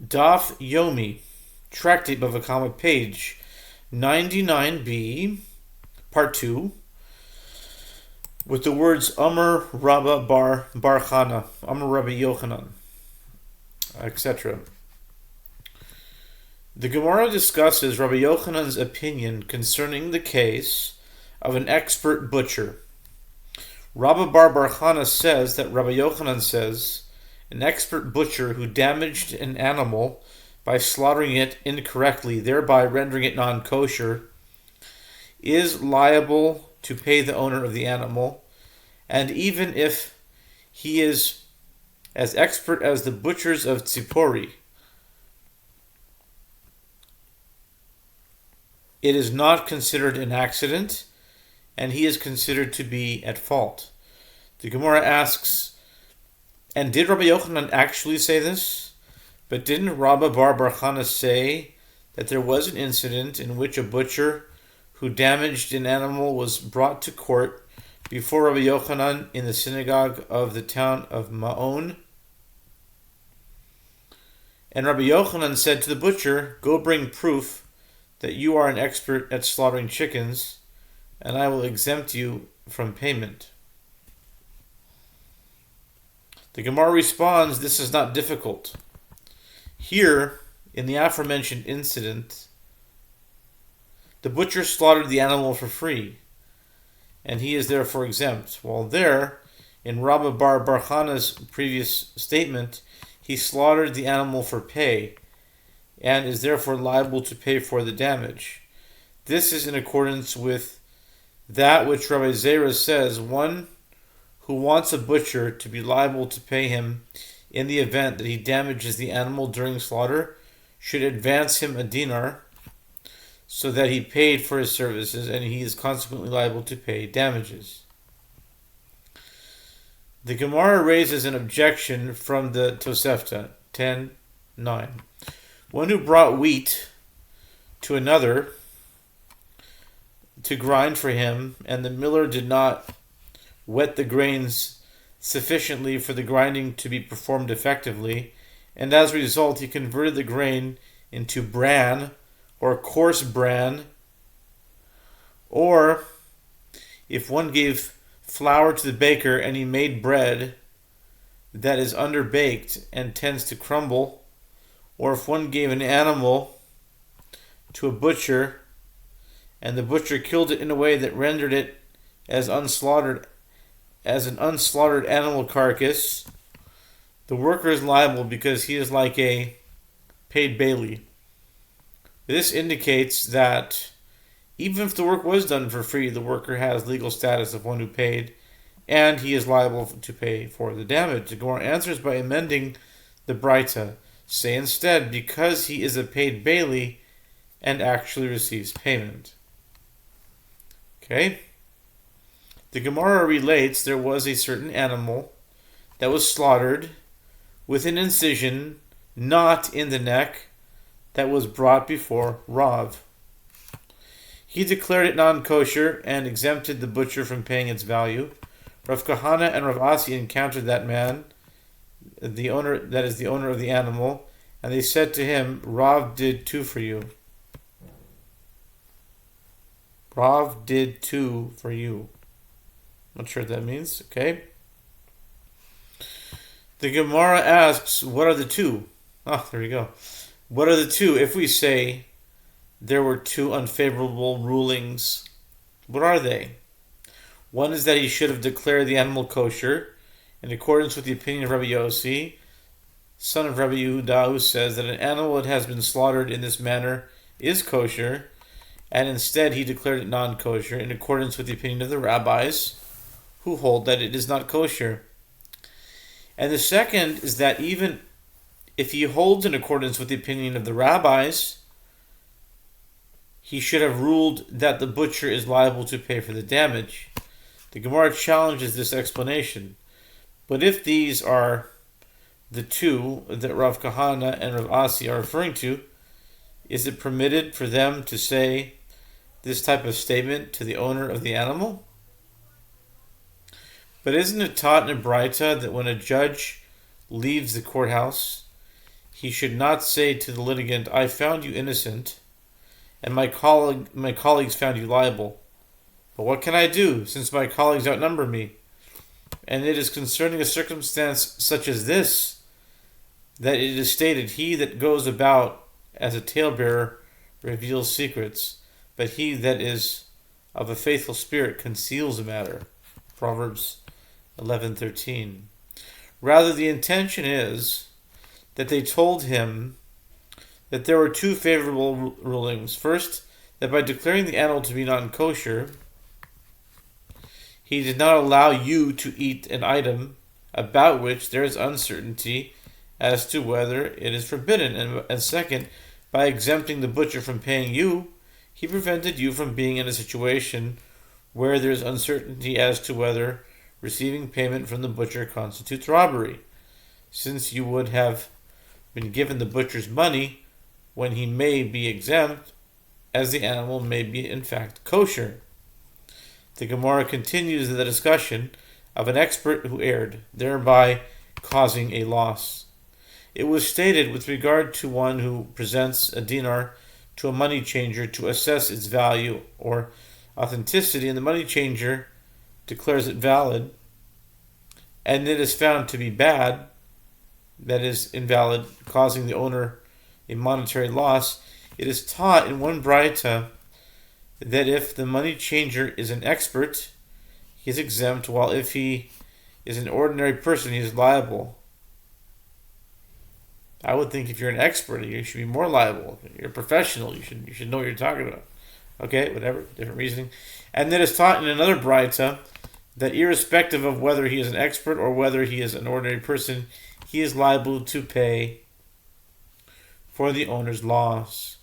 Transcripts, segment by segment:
Daf Yomi, Tractate Bava, page 99b, part 2, with the words Amr Rabba Bar Chana, Amr Rabbi Yochanan, etc. The Gemara discusses Rabbi Yochanan's opinion concerning the case of an expert butcher. Rabba Bar Chana says that Rabbi Yochanan says an expert butcher who damaged an animal by slaughtering it incorrectly, thereby rendering it non-kosher, is liable to pay the owner of the animal, and even if he is as expert as the butchers of Tzipori, it is not considered an accident, and he is considered to be at fault. The Gemara asks, and did Rabbi Yochanan actually say this? But didn't Rabba Bar Chana say that there was an incident in which a butcher who damaged an animal was brought to court before Rabbi Yochanan in the synagogue of the town of Ma'on? And Rabbi Yochanan said to the butcher, "Go bring proof that you are an expert at slaughtering chickens, and I will exempt you from payment." The Gemara responds, this is not difficult. Here, in the aforementioned incident, the butcher slaughtered the animal for free, and he is therefore exempt. While there, in Rabba Bar Chana's previous statement, he slaughtered the animal for pay, and is therefore liable to pay for the damage. This is in accordance with that which Rabbi Zera says, one who wants a butcher to be liable to pay him in the event that he damages the animal during slaughter should advance him a dinar so that he paid for his services, and he is consequently liable to pay damages. The Gemara raises an objection from the Tosefta 10:9. One who brought wheat to another to grind for him, and the miller did not wet the grains sufficiently for the grinding to be performed effectively, and as a result he converted the grain into bran or coarse bran. Or if one gave flour to the baker and he made bread that is underbaked and tends to crumble, or if one gave an animal to a butcher and the butcher killed it in a way that rendered it as an unslaughtered animal carcass, the worker is liable because he is like a paid bailee. This indicates that even if the work was done for free, the worker has legal status of one who paid, and he is liable to pay for the damage. The Gemara answers by amending the Braita. Say instead, because he is a paid bailee and actually receives payment. Okay? The Gemara relates there was a certain animal that was slaughtered with an incision not in the neck that was brought before Rav. He declared it non-kosher and exempted the butcher from paying its value. Rav Kahana and Rav Asi encountered that man, the owner of the animal, and they said to him, "Rav did two for you." Rav did two for you. Not sure what that means. Okay. The Gemara asks, what are the two? There we go. What are the two? If we say there were two unfavorable rulings, what are they? One is that he should have declared the animal kosher, in accordance with the opinion of Rabbi Yossi, son of Rabbi Yehuda, who says that an animal that has been slaughtered in this manner is kosher, and instead he declared it non-kosher, in accordance with the opinion of the rabbis, who hold that it is not kosher. And the second is that even if he holds in accordance with the opinion of the rabbis, he should have ruled that the butcher is liable to pay for the damage. The Gemara challenges this explanation. But if these are the two that Rav Kahana and Rav Asi are referring to, is it permitted for them to say this type of statement to the owner of the animal? But isn't it taught in a Braita that when a judge leaves the courthouse, he should not say to the litigant, I found you innocent, and my colleagues found you liable. But what can I do, since my colleagues outnumber me? And it is concerning a circumstance such as this that it is stated, he that goes about as a talebearer reveals secrets, but he that is of a faithful spirit conceals a matter. Proverbs 11:13. Rather, the intention is that they told him that there were two favorable rulings. First, that by declaring the animal to be non-kosher, he did not allow you to eat an item about which there is uncertainty as to whether it is forbidden. And second, by exempting the butcher from paying you, he prevented you from being in a situation where there is uncertainty as to whether receiving payment from the butcher constitutes robbery, since you would have been given the butcher's money when he may be exempt, as the animal may be in fact kosher. The Gemara continues the discussion of an expert who erred, thereby causing a loss. It was stated with regard to one who presents a dinar to a money changer to assess its value or authenticity, and the money changer declares it valid, and it is found to be bad, that is invalid, causing the owner a monetary loss. It is taught in one braita that if the money changer is an expert, he is exempt, while if he is an ordinary person, he is liable. I would think if you're an expert, you should be more liable. You're a professional. You should know what you're talking about. Okay, whatever, different reasoning. And then it's taught in another braita that irrespective of whether he is an expert or whether he is an ordinary person, he is liable to pay for the owner's loss.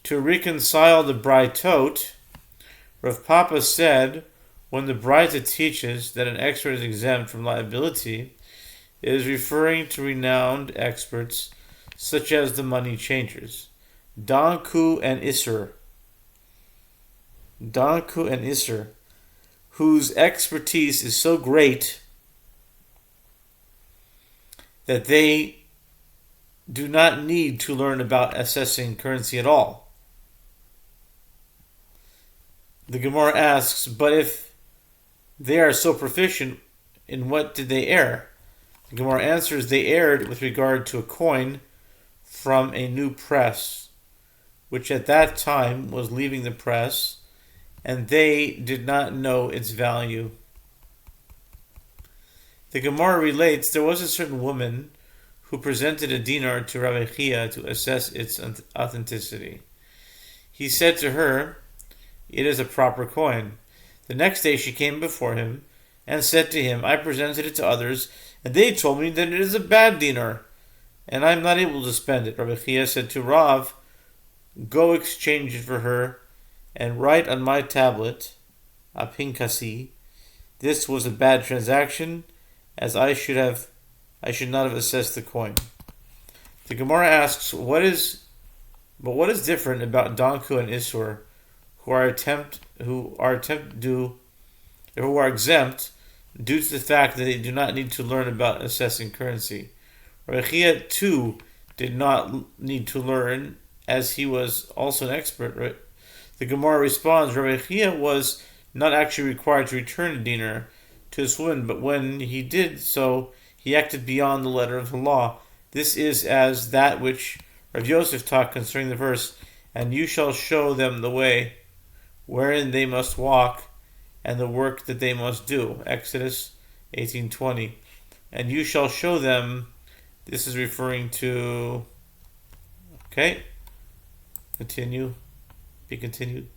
To reconcile the braitot, Rav Papa said, when the braita teaches that an expert is exempt from liability, it is referring to renowned experts such as the money changers, Danku and Isser, whose expertise is so great that they do not need to learn about assessing currency at all. The Gemara asks, but if they are so proficient, in what did they err? The Gemara answers, they erred with regard to a coin from a new press, which at that time was leaving the press, and they did not know its value. The Gemara relates, there was a certain woman who presented a dinar to Rabbi Chia to assess its authenticity. He said to her, it is a proper coin. The next day she came before him and said to him, I presented it to others, and they told me that it is a bad dinar, and I am not able to spend it. Rabbi Chia said to Rav, go exchange it for her, and write on my tablet, apinkasi, this was a bad transaction, as I should not have assessed the coin. The Gemara asks, what is different about Danku and Isur, who are exempt due to the fact that they do not need to learn about assessing currency? Rabbi Chia too did not need to learn, as he was also an expert. Right? The Gemara responds, Rabbi Chia was not actually required to return a dinar to his woman, but when he did so, he acted beyond the letter of the law. This is as that which Rav Yosef taught concerning the verse, and you shall show them the way wherein they must walk, and the work that they must do. Exodus 18:20. And you shall show them, this is referring to, okay, be continued.